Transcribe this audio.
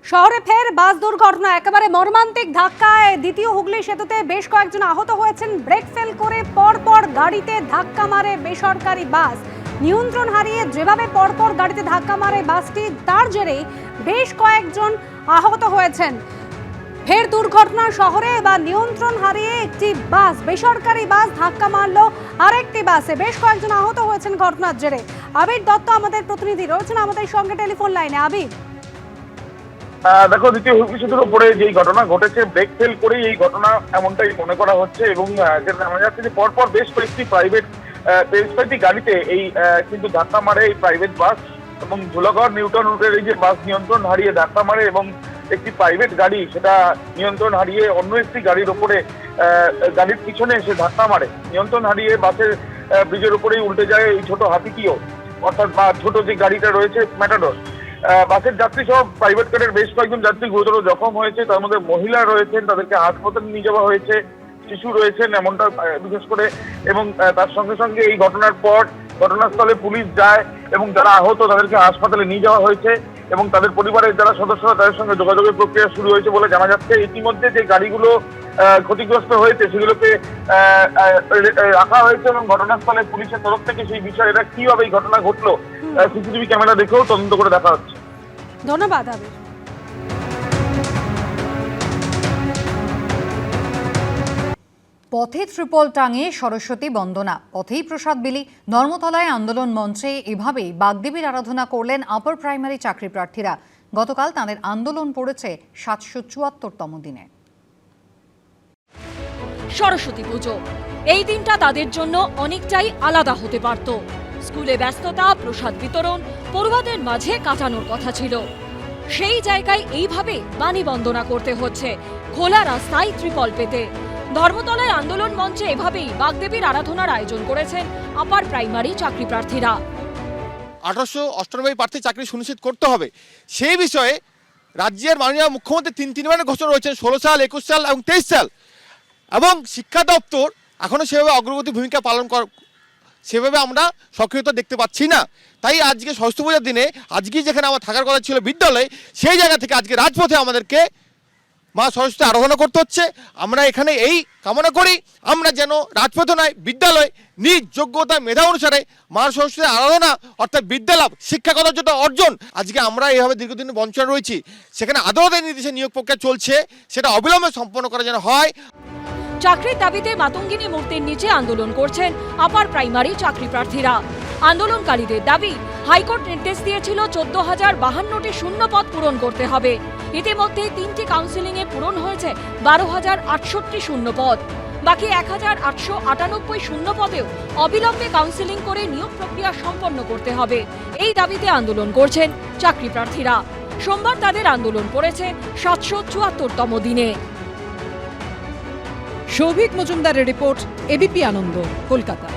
শহরে ফের বাস দুর্ঘটনা, একেবারে মর্মান্তিক ধাক্কায় দ্বিতীয় হুগলি সেতুতে বেশ কয়েকজন আহত হয়েছেন। ব্রেক ফেল করে পরপর গাড়িতে ধাক্কা মারে বেসরকারি বাস। নিয়ন্ত্রণ হারিয়ে যেভাবে পরপর গাড়িতে ধাক্কা মারে বাসটি, তার জেরেই বেশ কয়েকজন আহত হয়েছেন। ফের দুর্ঘটনা শহরে, বা নিয়ন্ত্রণ হারিয়ে একটি বাস, বেসরকারি বাস ধাক্কা মারলো আরেকটি বাসে। বেশ কয়েকজন আহত হয়েছেন ঘটনার জেরে। আবির দত্ত আমাদের প্রতিনিধি রয়েছেন আমাদের সঙ্গে টেলিফোন লাইনে। আবির, দেখো, দ্বিতীয় হুগলি সেতুর উপরে যে ঘটনা ঘটেছে, ব্রেক ফেল করেই এই ঘটনা এমনটাই মনে করা হচ্ছে। এবং যেটা জানা যাচ্ছে যে পরপর বেশ কয়েকটি গাড়িতে এই কিন্তু ধাক্কা মারে এই প্রাইভেট বাস। এবং ধুলাগড় নিউটন রুটের এই যে বাস নিয়ন্ত্রণ হারিয়ে ধাক্কা মারে, এবং একটি প্রাইভেট গাড়ি সেটা নিয়ন্ত্রণ হারিয়ে অন্য একটি গাড়ির উপরে গাড়ির পিছনে এসে ধাক্কা মারে। নিয়ন্ত্রণ হারিয়ে বাসের ব্রিজের উপরেই উল্টে যায় এই ছোট হাতিটিও, অর্থাৎ বা ছোট যে গাড়িটা রয়েছে ম্যাটাডোর। বাসের যাত্রী সহ প্রাইভেট কারের বেশ কয়েকজন যাত্রী গুরুতর জখম হয়েছে। তার মধ্যে মহিলা রয়েছেন, তাদেরকে হাসপাতালে নিয়ে যাওয়া হয়েছে, শিশু রয়েছেন এমনটা বিশেষ করে। এবং তার সঙ্গে সঙ্গে এই ঘটনার পর ঘটনাস্থলে পুলিশ যায় এবং যারা আহত তাদেরকে হাসপাতালে নিয়ে যাওয়া হয়েছে। এবং তাদের পরিবারের যারা সদস্যরা, তাদের সঙ্গে যোগাযোগের প্রক্রিয়া শুরু হয়েছে বলে জানা যাচ্ছে। ইতিমধ্যে যে গাড়িগুলো ক্ষতিগ্রস্ত হয়েছে সেগুলোকে রাখা হয়েছে এবং ঘটনাস্থলে পুলিশের তরফ থেকে সেই বিষয়ে এটা কিভাবে এই ঘটনা ঘটলো সিসিটিভি ক্যামেরা দেখেও তদন্ত করে দেখা হচ্ছে। ধন্যবাদ আবির। পথে ত্রিপল টাঙিয়ে সরস্বতী বন্দনা, পথেই প্রসাদ বিলি। ধর্মতলায় আন্দোলন মঞ্চে এভাবেই বাগদেবীর আরাধনা করলেন আপার প্রাইমারি চাকরি প্রার্থীরা। গতকাল তাদের আন্দোলন পড়েছে 774তম দিনে। সরস্বতী পুজো, এই দিনটা তাদের জন্য অনেকটাই আলাদা হতে পারত। স্কুলে ব্যস্ততা, প্রসাদ বিতরণ পড়ুয়াদের মাঝে কাটানোর কথা ছিল। সেই জায়গায় এইভাবে বাণী বন্দনা করতে হচ্ছে খোলা রাস্তায় ত্রিপল পেতে। ধর্মতলায় আন্দোলন মঞ্চে এভাবেই বাগদেবীর আরাধনার আয়োজন করেছেন আপার প্রাইমারি চাকরি প্রার্থীরা। 1898 প্রার্থী চাকরি সুনিশ্চিত করতে হবে, সেই বিষয়ে রাজ্যের মাননীয় মুখ্যমন্ত্রী তিনবারের ঘোষণা রয়েছেন, 16 সাল, 21 সাল এবং 23 সাল। এবং শিক্ষা দপ্তর এখনও সেভাবে অগ্রগতি ভূমিকা পালন সেভাবে আমরা সক্রিয়তা দেখতে পাচ্ছি না। তাই আজকে সরস্বতী পূজার দিনে, আজকে যেখানে আমার থাকার কথা ছিল বিদ্যালয়, সেই জায়গা থেকে আজকে রাজপথে আমাদেরকে মা সরস্বতী আরাধনা করতে হচ্ছে। আমরা এখানে এই কামনা করি, আমরা যেন রাজপথে নয়, বিদ্যালয় নিজ যোগ্যতা মেধা অনুসারে মা সরস্বতী আরাধনা অর্থাৎ বিদ্যালাভ, শিক্ষাগত যত অর্জন, আজকে আমরা এইভাবে দীর্ঘদিন বঞ্চনা রয়েছি, সেখানে আদালতের নির্দেশে নিয়োগ প্রক্রিয়া চলছে, সেটা অবিলম্বে সম্পন্ন করা যেন হয়। চাকরির দাবিতে মাতঙ্গিনী মূর্তির নিচে আন্দোলন করছেন আপার প্রাইমারি চাকরি প্রার্থীরা। আন্দোলনকারীদের দাবি, হাইকোর্ট নির্দেশ দিয়েছিল 14,052টি শূন্য পদ পূরণ করতে হবে। ইতিমধ্যে 3টি কাউন্সিলিংয়ে পূরণ হয়েছে 12,068 শূন্য পদ। বাকি 1,898 শূন্য পদেও অবিলম্বে কাউন্সিলিং করে নিয়োগ প্রক্রিয়া সম্পন্ন করতে হবে। এই দাবিতে আন্দোলন করছেন চাকরি প্রার্থীরা। সোমবার তাদের আন্দোলন পড়েছে 774তম দিনে। সৌভিক মজুমদারের রিপোর্ট, এবিপি আনন্দ, কলকাতা।